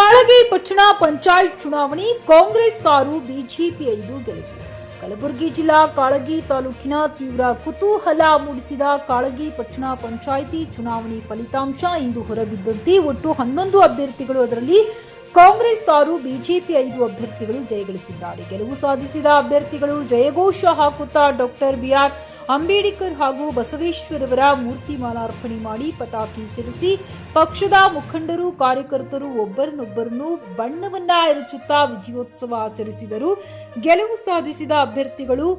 ಕಾಳಗಿ ಪಟ್ಟಣ ಪಂಚಾಯತ್ ಚುನಾವಣೆ ಕಾಂಗ್ರೆಸ್ 6 ಬಿಜೆಪಿ 5 ಗೆಲುವು. ಕಲಬುರಗಿ ಜಿಲ್ಲಾ ಕಾಳಗಿ ತಾಲೂಕಿನ ತೀವ್ರ ಕುತೂಹಲ ಮೂಡಿಸಿದ ಕಾಳಗಿ ಪಟ್ಟಣ ಪಂಚಾಯಿತಿ ಚುನಾವಣೆ ಫಲಿತಾಂಶ ಇಂದು ಹೊರಬಿದ್ದಂತೆ ಒಟ್ಟು 11 ಅಭ್ಯರ್ಥಿಗಳು, ಅದರಲ್ಲಿ ಕಾಂಗ್ರೆಸ್ 6 ಬಿಜೆಪಿ 5 ಅಭ್ಯರ್ಥಿಗಳು ಜಯಗಳಿಸಿದ್ದಾರೆ. ಗೆಲುವು ಸಾಧಿಸಿದ ಅಭ್ಯರ್ಥಿಗಳು ಜಯಘೋಷ ಹಾಕುತ್ತಾ ಡಾಕ್ಟರ್ ಬಿಆರ್ ಅಂಬೇಡ್ಕರ್ ಹಾಗೂ ಬಸವೇಶ್ವರವರ ಮೂರ್ತಿ ಮಾಲಾರ್ಪಣೆ ಮಾಡಿ ಪಟಾಕಿ ಸಿಡಿಸಿ ಪಕ್ಷದ ಮುಖಂಡರು ಕಾರ್ಯಕರ್ತರು ಒಬ್ಬರನ್ನೊಬ್ಬರನ್ನು ಬಣ್ಣವನ್ನ ಎರಚುತ್ತಾ ವಿಜಯೋತ್ಸವ ಆಚರಿಸಿದರು. ಗೆಲುವು ಸಾಧಿಸಿದ ಅಭ್ಯರ್ಥಿಗಳು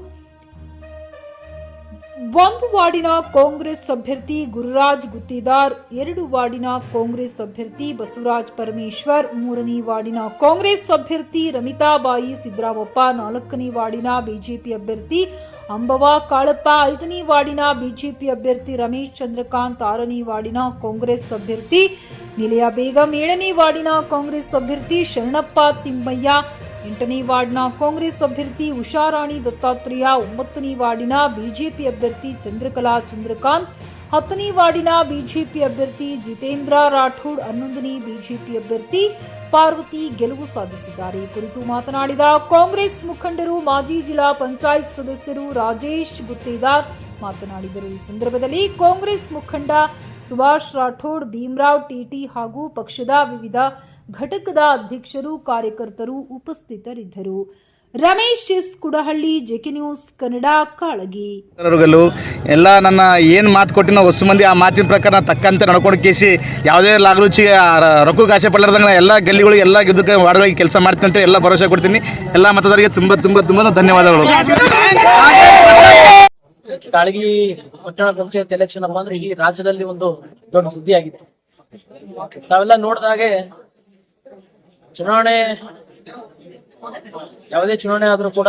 1 ವಾರ್ಡಿನ ಕಾಂಗ್ರೆಸ್ ಅಭ್ಯರ್ಥಿ ಗುರುರಾಜ್ ಗುತ್ತೇದಾರ್, 2 ವಾರ್ಡಿನ ಕಾಂಗ್ರೆಸ್ ಅಭ್ಯರ್ಥಿ ಬಸವರಾಜ್ ಪರಮೇಶ್ವರ್, 3ನೇ ವಾರ್ಡಿನ ಕಾಂಗ್ರೆಸ್ ಅಭ್ಯರ್ಥಿ ರಮಿತಾಬಾಯಿ ಸಿದ್ದರಾಮಪ್ಪ, 4ನೇ ವಾರ್ಡಿನ ಬಿಜೆಪಿ ಅಭ್ಯರ್ಥಿ ಅಂಬವ ಕಾಳಪ್ಪ, 5ನೇ ವಾರ್ಡಿನ ಬಿಜೆಪಿ ಅಭ್ಯರ್ಥಿ ರಮೇಶ್ ಚಂದ್ರಕಾಂತ್, 6ನೇ ವಾರ್ಡಿನ ಕಾಂಗ್ರೆಸ್ ಅಭ್ಯರ್ಥಿ ನಿಲಯ ಬೇಗಂ, 7ನೇ ವಾರ್ಡಿನ ಕಾಂಗ್ರೆಸ್ ಅಭ್ಯರ್ಥಿ ಶರಣಪ್ಪ ತಿಮ್ಮಯ್ಯ, 8ನೇ ವಾರ್ಡ್ನ ಕಾಂಗ್ರೆಸ್ ಅಭ್ಯರ್ಥಿ ಉಷಾರಾಣಿ ದತ್ತಾತ್ರೇಯ, 9ನೇ ವಾರ್ಡಿನ ಬಿಜೆಪಿ ಅಭ್ಯರ್ಥಿ ಚಂದ್ರಕಲಾ ಚಂದ್ರಕಾಂತ್, 10ನೇ ವಾರ್ಡಿನ ಬಿಜೆಪಿ ಅಭ್ಯರ್ಥಿ ಜಿತೇಂದ್ರ ರಾಠೋಡ್, 11ನೇ ಬಿಜೆಪಿ ಅಭ್ಯರ್ಥಿ ಪಾರ್ವತಿ ಗೆಲುವು ಸಾಧಿಸಿದ್ದಾರೆ. ಈ ಕುರಿತು ಮಾತನಾಡಿದ ಕಾಂಗ್ರೆಸ್ ಮುಖಂಡರು, ಮಾಜಿ ಜಿಲ್ಲಾ ಪಂಚಾಯತ್ ಸದಸ್ಯರು ರಾಜೇಶ್ ಗುತ್ತೇದಾರ್ ಮಾತನಾಡಿದರು. ಈ ಸಂದರ್ಭದಲ್ಲಿ ಕಾಂಗ್ರೆಸ್ ಮುಖಂಡ ಸುಭಾಷ್ ರಾಠೋಡ್, ಭೀಮರಾವ್ ಟಿಟಿ ಹಾಗೂ ಪಕ್ಷದ ವಿವಿಧ ಘಟಕದ ಅಧ್ಯಕ್ಷರು, ಕಾರ್ಯಕರ್ತರು ಉಪಸ್ಥಿತರಿದ್ದರು. Ramesh S Kudahalli, JK news Kannada, Kalagi. ಎಲ್ಲ ನನ್ನ ಏನು ಮಾತು ಕೊಟ್ಟಿನೋ ಹೊಸ ಮಂದಿ ಆ ಮಾತಿನ ಪ್ರಕಾರ ತಕ್ಕಂತೆ ನಡ್ಕೊಂಡು ಕೇಸಿ ಯಾವುದೇ ಲಾಗರುಚಿಗೆ ರೊಕ್ಕಕ್ಕೆ ಆಸೆ ಪಡಲಾರ್ದಂಗೆ ಎಲ್ಲ ಗಲ್ಲಿಗಳು ಎಲ್ಲ ಗೆದ್ದಕ್ಕೆ ವಾರ್ಡ್ಗಳಿಗೆ ಕೆಲಸ ಮಾಡ್ತೀನಿ ಅಂತ ಎಲ್ಲ ಭರವಸೆ ಕೊಡ್ತೀನಿ. ಎಲ್ಲ ಮತದಾರರಿಗೆ ತುಂಬ ಧನ್ಯವಾದಗಳು. ಕಾಳಗಿ ಪಟ್ಟಣ ಪಂಚಾಯತ್ ಎಲೆಕ್ಷನ್ ಅಪ್ಪ ಅಂದ್ರೆ ಈ ರಾಜ್ಯದಲ್ಲಿ ಒಂದು ದೊಡ್ಡ ಸುದ್ದಿ ಆಗಿತ್ತು. ನಾವೆಲ್ಲ ನೋಡಿದಾಗೆ ಚುನಾವಣೆ, ಯಾವುದೇ ಚುನಾವಣೆ ಆದ್ರೂ ಕೂಡ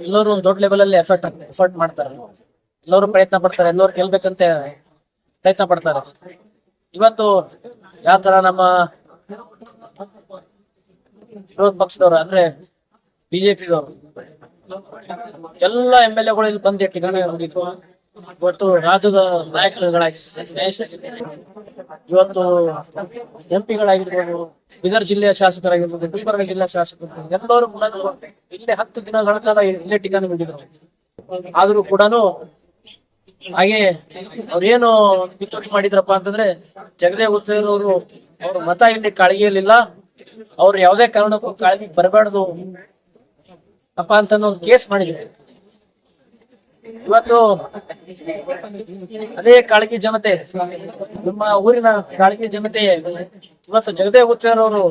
ಎಲ್ಲರೂ ಒಂದು ದೊಡ್ಡ ಲೆವೆಲ್ ಅಲ್ಲಿ ಎಫರ್ಟ್ ಮಾಡ್ತಾರೆ, ಎಲ್ಲರೂ ಪ್ರಯತ್ನ ಪಡ್ತಾರೆ, ಎಲ್ಲರೂ ಗೆಲ್ಬೇಕಂತ ಪ್ರಯತ್ನ ಪಡ್ತಾರೆ. ಇವತ್ತು ಯಾವ ತರ ನಮ್ಮ ವಿರೋಧ ಪಕ್ಷದವರು ಅಂದ್ರೆ ಬಿಜೆಪಿದವರು ಎಲ್ಲ MLA ಇಲ್ಲಿ ಬಂದು ಟಿಕೆಟ್ ಹೊಂದಿದ್ರು. ಇವತ್ತು ರಾಜ್ಯದ ನಾಯಕರುಗಳಾಗಿರ್ಬೋದು, ಇವತ್ತು MP ಗಳಾಗಿರ್ಬೋದು, ಬೀದರ್ ಜಿಲ್ಲೆಯ ಶಾಸಕರಾಗಿರ್ಬೋದು, ಗುಲ್ಬರ್ಗ ಜಿಲ್ಲಾ ಶಾಸಕರು ಎಲ್ಲರೂ ಕೂಡ ಇಲ್ಲೇ 10 ದಿನಗಳ ಕಾಲ ಇಲ್ಲೇ ಟಿಕೆಟ್ ನೀಡಿದ್ರು. ಆದ್ರೂ ಕೂಡ ಹಾಗೆ ಅವ್ರೇನು ಪಿತೂರಿ ಮಾಡಿದ್ರಪ್ಪ ಅಂತಂದ್ರೆ, ಜಗದೇ ಗುತ್ತೇದಾರ್ ಅವ್ರ ಮತ ಇಲ್ಲಿ ಕಾಳಗಿಯಲ್ಲಿಲ್ಲ, ಅವ್ರು ಯಾವುದೇ ಕಾರಣಕ್ಕೂ ಕಾಳಗಿ ಬರಬಾರ್ದು ಅಪ್ಪ ಅಂತ ಒಂದು ಕೇಸ್ ಮಾಡಿದ್ರು. ಇವತ್ತು ಅದೇ ಕಾಳಗಿ ಜನತೆ, ನಮ್ಮ ಊರಿನ ಕಾಳಗಿ ಜನತೆ ಇವತ್ತು ಜಗದೇ ಗುತ್ತೇದಾರ್ ಅವರು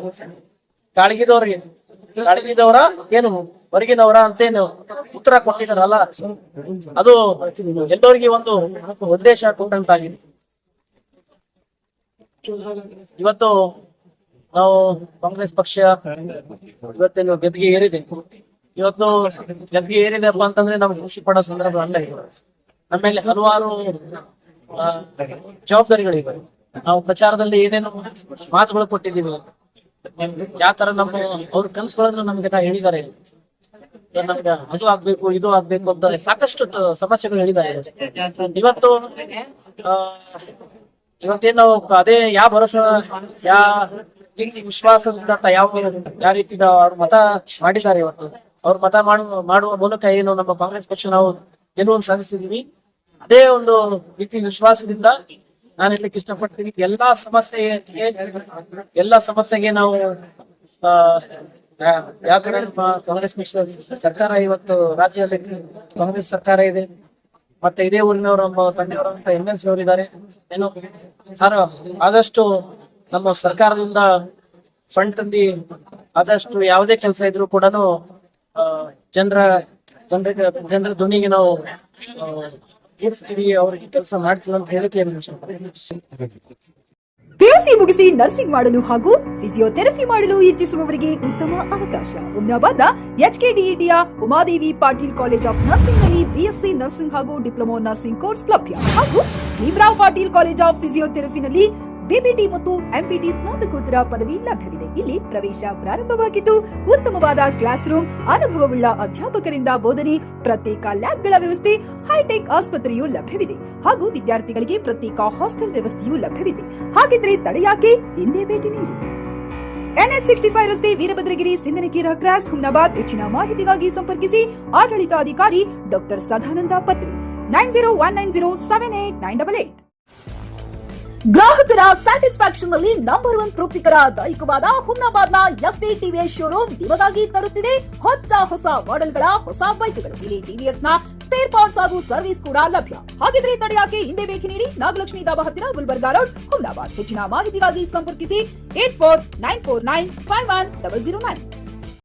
ಕಾಳಗಿದವರ ಏನು ಹೊರಗಿನವರ ಅಂತೇನು ಉತ್ತರ ಕೊಟ್ಟಿದಾರಲ್ಲ, ಅದು ಎಲ್ಲರಿಗೆ ಒಂದು ಉದ್ದೇಶ ಕೊಟ್ಟಂತಾಗಿದೆ. ಇವತ್ತು ನಾವು ಕಾಂಗ್ರೆಸ್ ಪಕ್ಷ ಇವತ್ತೇನು ಗೆದ್ದಿಗೆ ಏರಿದೆ. ಇವತ್ತು ಗೆದ್ದಿಗೆ ಏರಿದೆಪ್ಪ ಅಂತಂದ್ರೆ ನಾವು ಖುಷಿ ಪಡೋ ಸಂದರ್ಭ ಅಲ್ಲ. ನಮ್ಮಲ್ಲಿ ಹಲವಾರು ಜವಾಬ್ದಾರಿಗಳಿವೆ. ನಾವು ಪ್ರಚಾರದಲ್ಲಿ ಏನೇನು ಮಾತುಗಳು ಕೊಟ್ಟಿದ್ದೀವಿ, ಯಾವ ತರ ನಮ್ಮ ಅವ್ರ ಕನಸುಗಳನ್ನು ನಮ್ಗೆ ಹೇಳಿದ್ದಾರೆ, ನಮ್ಗೆ ಅದು ಆಗ್ಬೇಕು ಇದು ಆಗ್ಬೇಕು ಅಂತ ಸಾಕಷ್ಟು ಸಮಸ್ಯೆಗಳು ಹೇಳಿದ್ದಾರೆ. ಇವತ್ತೇನು ಅದೇ ಯಾವ ಭರೋಸಾ, ಯಾವ ರೀತಿ ವಿಶ್ವಾಸದಿಂದ ಯಾವ ರೀತಿ ಅವ್ರು ಮತ ಮಾಡಿದ್ದಾರೆ. ಇವತ್ತು ಅವ್ರು ಮತ ಮಾಡುವ ಮೂಲಕ ಏನು ನಮ್ಮ ಕಾಂಗ್ರೆಸ್ ಪಕ್ಷ ನಾವು ಗೆಲುವನ್ನು ಸಾಧಿಸಿದೀವಿ, ಅದೇ ಒಂದು ರೀತಿ ವಿಶ್ವಾಸದಿಂದ ನಾನು ಹೇಳಲಿಕ್ಕೆ ಇಷ್ಟಪಡ್ತೀನಿ. ಎಲ್ಲಾ ಸಮಸ್ಯೆಗೆ ನಾವು ಯಾವ ತರ ನಮ್ಮ ಕಾಂಗ್ರೆಸ್ ಪಕ್ಷ ಸರ್ಕಾರ, ಇವತ್ತು ರಾಜ್ಯದಲ್ಲಿ ಕಾಂಗ್ರೆಸ್ ಸರ್ಕಾರ ಇದೆ, ಮತ್ತೆ ಇದೇ ಊರಿನವರು ನಮ್ಮ ತಂದೆಯವರು ಅಂತ MLC ಅವರಿದ್ದಾರೆ. ಏನು ಆದಷ್ಟು ನಮ್ಮ ಸರ್ಕಾರದಿಂದ ಫಂಡ್ ತಂದಿ ಆದಷ್ಟು ಯಾವುದೇ ಕೆಲಸ ಇದ್ರು ಕೂಡ ಜನರ ಧ್ವನಿಗೆ ನಾವು ಅವ್ರಿಗೆ ಕೆಲಸ ಮಾಡ್ತೀವಿ ಅಂತ ಹೇಳಿಕೆ. PUC ಮುಗಿಸಿ ನರ್ಸಿಂಗ್ ಮಾಡಲು ಹಾಗೂ ಫಿಸಿಯೋಥೆರಪಿ ಮಾಡಲು ಇಚ್ಛಿಸುವವರಿಗೆ ಉತ್ತಮ ಅವಕಾಶ. ಹುಮ್ನಾಬಾದ್ನ HKDETಯ Umadevi Patil college of nursing ನಲ್ಲಿ BSc ನರ್ಸಿಂಗ್ ಹಾಗೂ ಡಿಪ್ಲೊಮಾ ನರ್ಸಿಂಗ್ ಕೋರ್ಸ್ ಲಭ್ಯ. ಹಾಗೂ ಭೀಮರಾವ್ ಪಾಟೀಲ್ ಕಾಲೇಜ್ ಆಫ್ ಫಿಸಿಯೋಥೆರಪಿನಲ್ಲಿ BPT ಮತ್ತು MPT ಸ್ನಾತಕೋತ್ತರ ಪದವಿ ಲಭ್ಯವಿದೆ. ಇಲ್ಲಿ ಪ್ರವೇಶ ಪ್ರಾರಂಭವಾಗಿದ್ದು ಉತ್ತಮವಾದ ಕ್ಲಾಸ್ ರೂಮ್, ಅನುಭವವುಳ್ಳ ಅಧ್ಯಾಪಕರಿಂದ ಬೋಧನೆ, ಪ್ರತ್ಯೇಕ ಲ್ಯಾಬ್ಗಳ ವ್ಯವಸ್ಥೆ, ಹೈಟೆಕ್ ಆಸ್ಪತ್ರೆಯೂ ಲಭ್ಯವಿದೆ. ಹಾಗೂ ವಿದ್ಯಾರ್ಥಿಗಳಿಗೆ ಪ್ರತ್ಯೇಕ ಹಾಸ್ಟೆಲ್ ವ್ಯವಸ್ಥೆಯೂ ಲಭ್ಯವಿದೆ. ಹಾಗಿದ್ರೆ ತಡೆಯಾಕೆ, ಹಿಂದೆ ಭೇಟಿ ನೀಡಿ. NH65 ರಸ್ತೆ ವೀರಭದ್ರಗಿರಿ ಸಿಂಗನಕೀರ ಕ್ರಾಸ್ ಹುಮ್ನಾಬಾದ್. ಹೆಚ್ಚಿನ ಮಾಹಿತಿಗಾಗಿ ಸಂಪರ್ಕಿಸಿ ಆಡಳಿತಾಧಿಕಾರಿ ಡಾಕ್ಟರ್ ಸದಾನಂದ ಪತ್ರಿ 9019078988. ಗ್ರಾಹಕರ ಸ್ಯಾಟಿಸ್ಫ್ಯಾಕ್ಷನ್ ನಲ್ಲಿ ನಂಬರ್ 1 ತೃಪ್ತಿಕರ ದೈಹಿಕವಾದ ಹುಮ್ನಾಬಾದ್ನ ಎಸ್ವಿ ಟಿವಿಎಸ್ ಶೋರೂಮ್ ನಿಮಗಾಗಿ ತರುತ್ತಿದೆ ಹೊಸ ಮಾಡೆಲ್ಗಳ ಹೊಸ ಬೈಕ್ಗಳು. ಇಲ್ಲಿ ಟಿವಿಎಸ್ ನ ಸ್ಪೇರ್ ಪಾರ್ಟ್ಸ್ ಹಾಗೂ ಸರ್ವಿಸ್ ಕೂಡ ಲಭ್ಯ. ಹಾಗಿದ್ರೆ ತಡೆಯಾಕೆ ಹಿಂದೆ ಭೇಟಿ ನೀಡಿ ನಾಗಲಕ್ಷ್ಮಿ ದಾಬಾ ಹತ್ತಿರ ಗುಲ್ಬರ್ಗಾ ರೋಡ್ ಹುಮ್ನಾಬಾದ್. ಹೆಚ್ಚಿನ ಮಾಹಿತಿಗಾಗಿ ಸಂಪರ್ಕಿಸಿ 8494951009.